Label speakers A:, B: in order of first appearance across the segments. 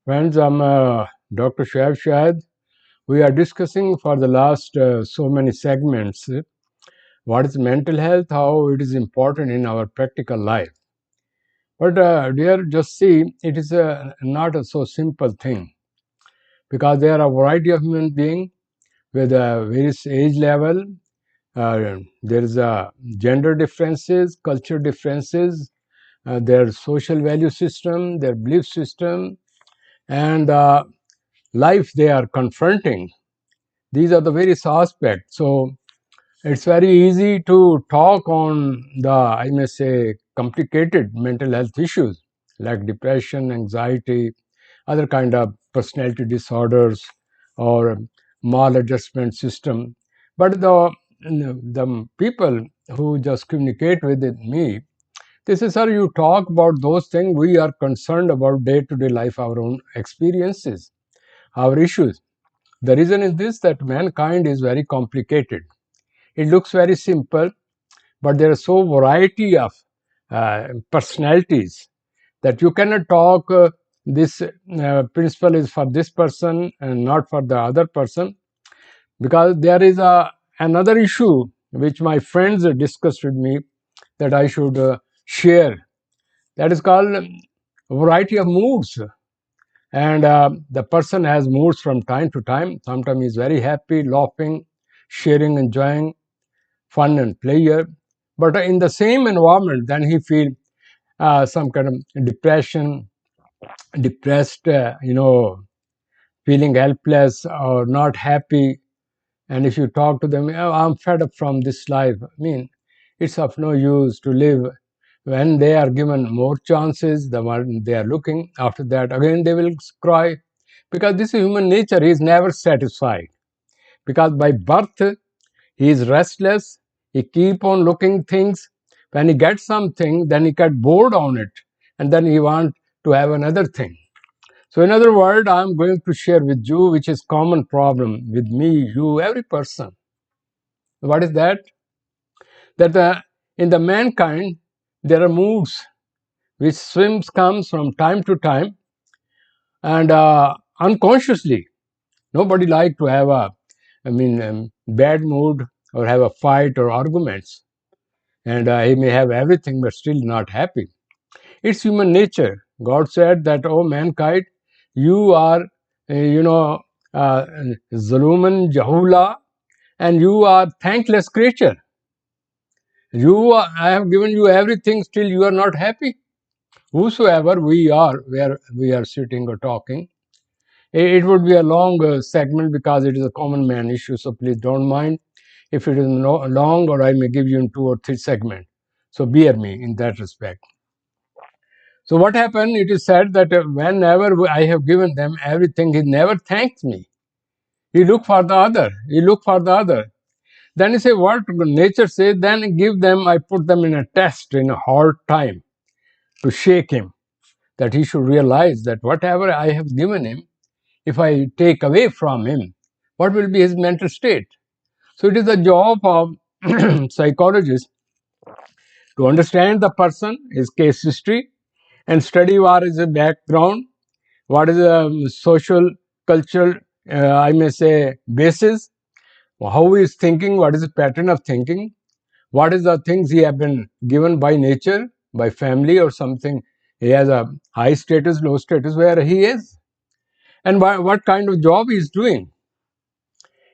A: Friends, I'm Dr. Shoaib Shahid. We are discussing for the last so many segments what is mental health, how it is important in our practical life. But dear, just see, it is not a so simple thing because there are a variety of human beings with various age level. There is gender differences, culture differences, their social value system, their belief system, and life they are confronting. These are the various aspects. So it's very easy to talk on the, I may say, complicated mental health issues like depression, anxiety, other kind of personality disorders or maladjustment system. But the people who just communicate with me, they say, sir, you talk about those things we are concerned about day-to-day life, our own experiences, our issues. The reason is this, that mankind is very complicated. It looks very simple, but there are so variety of personalities that you cannot talk this principle is for this person and not for the other person, because there is another issue which my friends discussed with me that I should share. That is called variety of moods. And the person has moods from time to time. Sometimes he's very happy, laughing, sharing, enjoying, fun and pleasure. But in the same environment, then he feel some kind of depression, depressed, feeling helpless or not happy. And if you talk to them, "Oh, I'm fed up from this life." I mean, it's of no use to live. When they are given more chances, the one they are looking, after that, again they will cry. Because this is human nature, he is never satisfied. Because by birth, he is restless, he keep on looking things. When he gets something, then he get bored on it, and then he want to have another thing. So in other words, I am going to share with you, which is common problem with me, you, every person. What is that? That in the mankind, there are moods which swims comes from time to time, and unconsciously. Nobody like to have bad mood or have a fight or arguments, and he may have everything but still not happy. It's human nature. God said that, oh mankind, you are, zaluman jahula, and you are thankless creature. I have given you everything, still you are not happy. Whosoever we are, where we are sitting or talking, it would be a long segment because it is a common man issue. So please don't mind if it is long, or I may give you in 2 or 3 segments. So bear me in that respect. So what happened? It is said that whenever I have given them everything, he never thanks me. He look for the other. He look for the other. Then he say, what nature says, then give them, I put them in a test, in a hard time, to shake him, that he should realize that whatever I have given him, if I take away from him, what will be his mental state? So it is the job of psychologists to understand the person, his case history, and study what is the background, what is the social, cultural, I may say, basis, how he is thinking, what is the pattern of thinking, what is the things he have been given by nature, by family or something. He has a high status, low status, where he is, and what kind of job he is doing.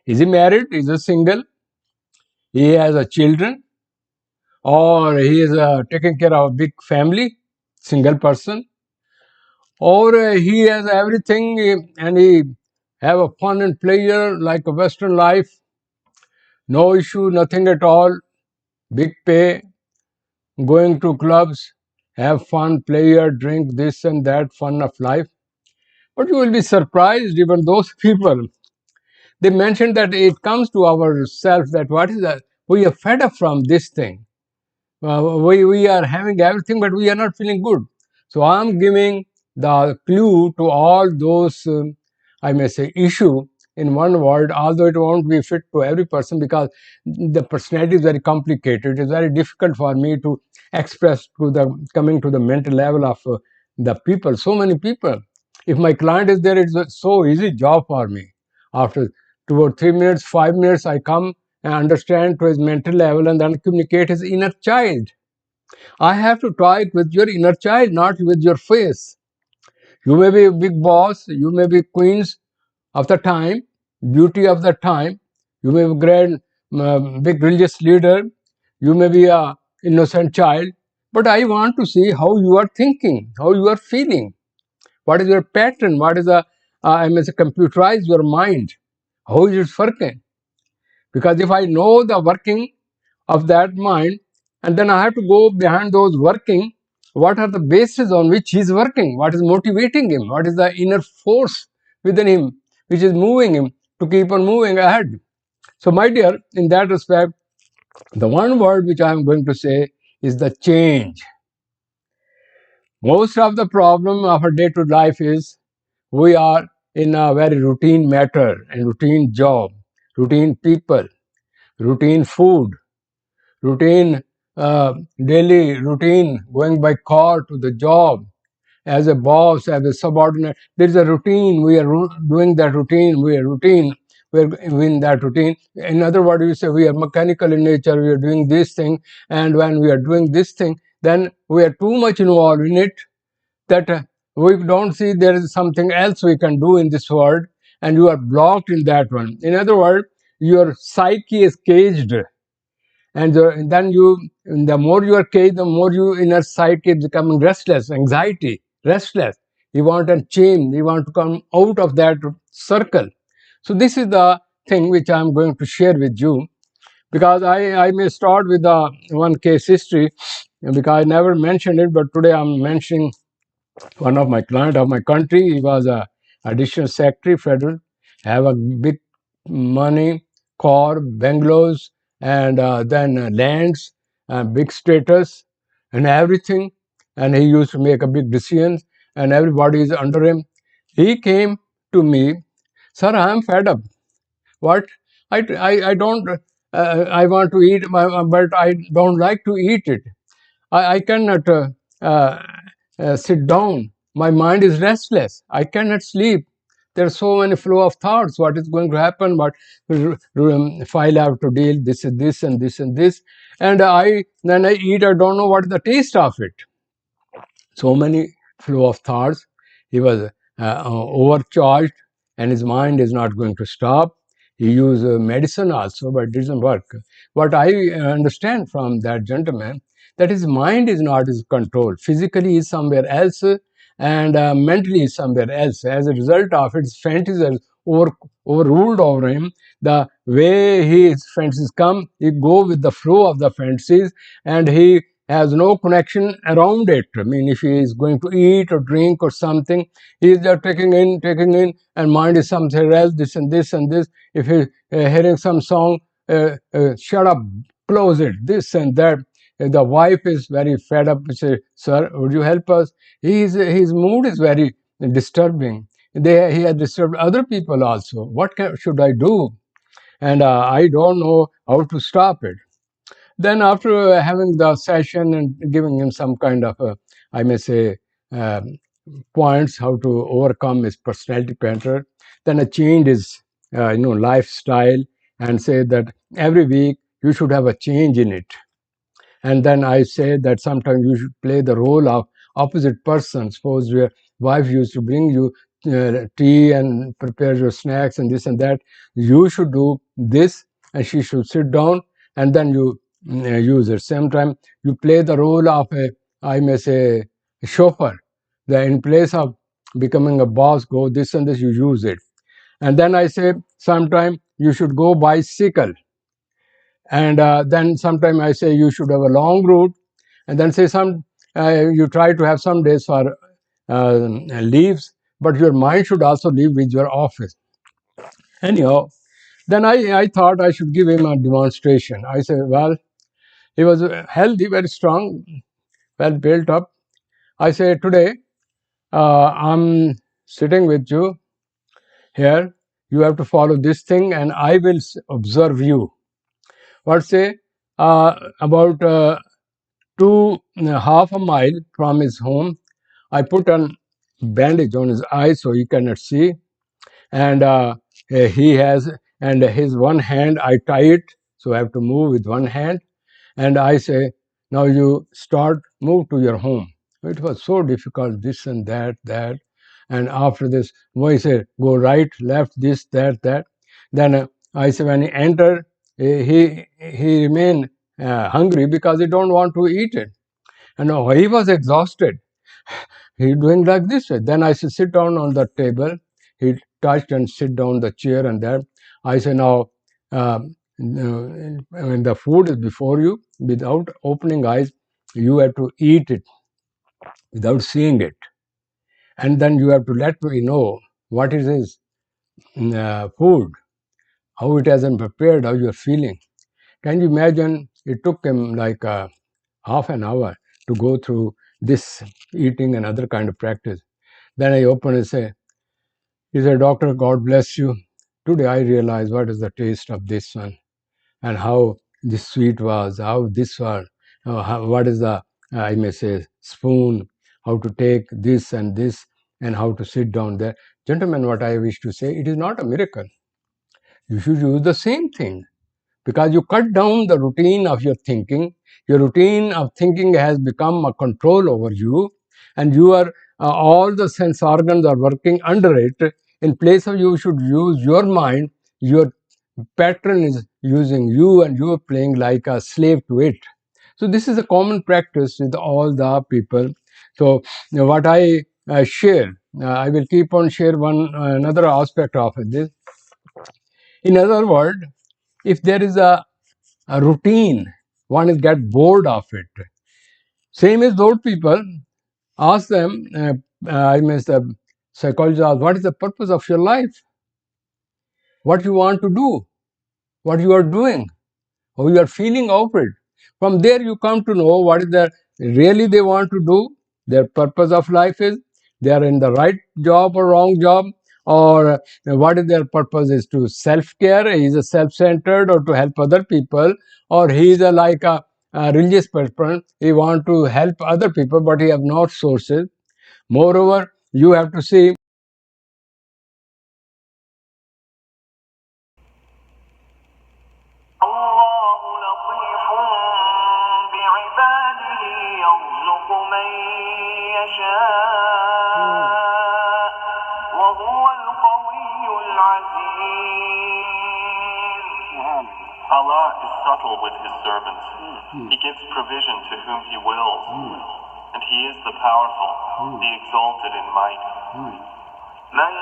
A: Is he married? Is he single? He has a children, or he is taking care of a big family, single person, or he has everything and he have a fun and pleasure like a Western life, no issue, nothing at all, big pay, going to clubs, have fun, pleasure, drink this and that, fun of life. But you will be surprised, even those people, they mentioned that it comes to ourselves that what is that? We are fed up from this thing. We are having everything, but we are not feeling good. So I am giving the clue to all those, I may say, issue in one word, although it won't be fit to every person because the personality is very complicated. It is very difficult for me to express to the coming to the mental level of the people, so many people. If my client is there, it's a so easy job for me. After 2 or 3 minutes, 5 minutes, I come and understand to his mental level and then communicate his inner child. I have to talk with your inner child, not with your face. You may be a big boss, you may be queens of the time, beauty of the time, you may be grand, big religious leader, you may be a innocent child, but I want to see how you are thinking, how you are feeling. What is your pattern? What is the, I mean, computerize your mind. How is it working? Because if I know the working of that mind, and then I have to go behind those working, what are the bases on which he is working? What is motivating him? What is the inner force within him which is moving him to keep on moving ahead? So, my dear, in that respect, the one word which I am going to say is the change. Most of the problem of our day-to-day life is we are in a very routine matter and routine job, routine people, routine food, routine daily routine, going by car to the job, as a boss, as a subordinate. There is a routine. We are doing that routine. We are routine. We are in that routine. In other words, you say we are mechanical in nature. We are doing this thing, and when we are doing this thing, then we are too much involved in it that we don't see there is something else we can do in this world, and you are blocked in that one. In other words, your psyche is caged, and then the more you are caged, the more your inner psyche is becoming restless, anxiety, restless. You want a change. You want to come out of that circle. So this is the thing which I am going to share with you, because I may start with the one case history, because I never mentioned it, but today I'm mentioning one of my client of my country. He was a additional secretary federal, have a big money, car, bungalows, and then lands, big status, and everything. And he used to make a big decisions, and everybody is under him. He came to me, sir, I am fed up. What? I don't. I want to eat, but I don't like to eat it. I cannot uh, sit down. My mind is restless. I cannot sleep. There are so many flow of thoughts. What is going to happen? What if I have to deal this and this and this and this? And then I eat. I don't know what is the taste of it. So many flow of thoughts. He was overcharged, and his mind is not going to stop. He used medicine also, but it doesn't work. What I understand from that gentleman, that his mind is not his control. Physically, is somewhere else, and mentally is somewhere else. As a result of it, his fantasies are overruled over him. The way his fantasies come, he go with the flow of the fantasies, and he has no connection around it. I mean, if he is going to eat or drink or something, he is just taking in, and mind is something else, this and this and this. If he hearing some song, shut up, close it, this and that. If the wife is very fed up, say, sir, would you help us? His mood is very disturbing. He has disturbed other people also. What should I do? And I don't know how to stop it. Then after having the session and giving him some kind of, I may say, um, points how to overcome his personality pattern, then I changed his, lifestyle, and say that every week you should have a change in it. And then I say that sometimes you should play the role of opposite person. Suppose your wife used to bring you tea and prepare your snacks and this and that. You should do this, and she should sit down, and then you use it. Same time, you play the role of a, I may say, a chauffeur. That in place of becoming a boss, go this and this, you use it. And then I say, sometime you should go bicycle, and then sometime I say you should have a long route, and then say some you try to have some days for leaves, but your mind should also leave with your office. Anyhow, then I thought I should give him a demonstration. I said, well, he was healthy, very strong, well built up. I say, today I'm sitting with you here. You have to follow this thing, and I will observe you. What say about half a mile from his home, I put a bandage on his eyes so he cannot see, and he has, and his one hand I tie it, so I have to move with one hand, and I say, now you start, move to your home. It was so difficult, this and that, and after this, boy said, go right, left, this, that. Then I say, when he entered, he remained hungry because he don't want to eat it, and he was exhausted. He doing like this. Then I say, sit down on the table. He touched and sit down the chair, and there I say, now when the food is before you, without opening eyes, you have to eat it without seeing it, and then you have to let me know what is his food, how it has been prepared, how you are feeling. Can you imagine? It took him like half an hour to go through this eating and other kind of practice. Then I open and say, he said, Doctor, God bless you. Today I realize what is the taste of this one, and how this sweet was, how this was, what is the, I may say, spoon, how to take this, and how to sit down there. Gentlemen, what I wish to say, it is not a miracle. You should use the same thing, because you cut down the routine of your thinking. Your routine of thinking has become a control over you, and you are all the sense organs are working under it. In place of you should use your mind, your pattern is using you, and you are playing like a slave to it. So this is a common practice with all the people. So what I share, I will keep on share one another aspect of this. In other words, if there is a routine, one is get bored of it. Same as those people, ask them, I mean, the psychologist asks, what is the purpose of your life? What you want to do? What you are doing? How you are feeling of it? From there you come to know what is the really they want to do, their purpose of life is, they are in the right job or wrong job, or what is their purpose is to self-care, he is a self-centered, or to help other people, or he is like a religious person, he want to help other people but he have no sources. Moreover, you have to see
B: Allah is subtle with His servants. He gives provision to whom He wills. And He is the powerful, the exalted in might. من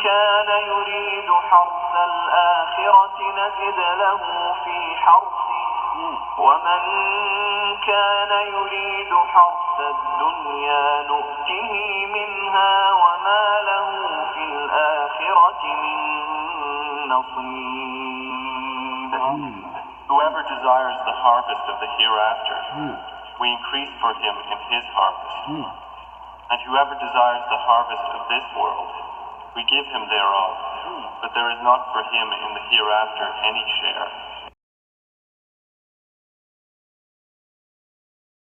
B: كان يريد حرث الآخرة نزد له في حرثه ومن كان يريد حرث الدنيا نؤته منها وما له في الآخرة من نصيب. Whoever desires the harvest of the hereafter, we increase for him in his harvest. And whoever desires the harvest of this world, we give him thereof, but there is not for him in the hereafter any share.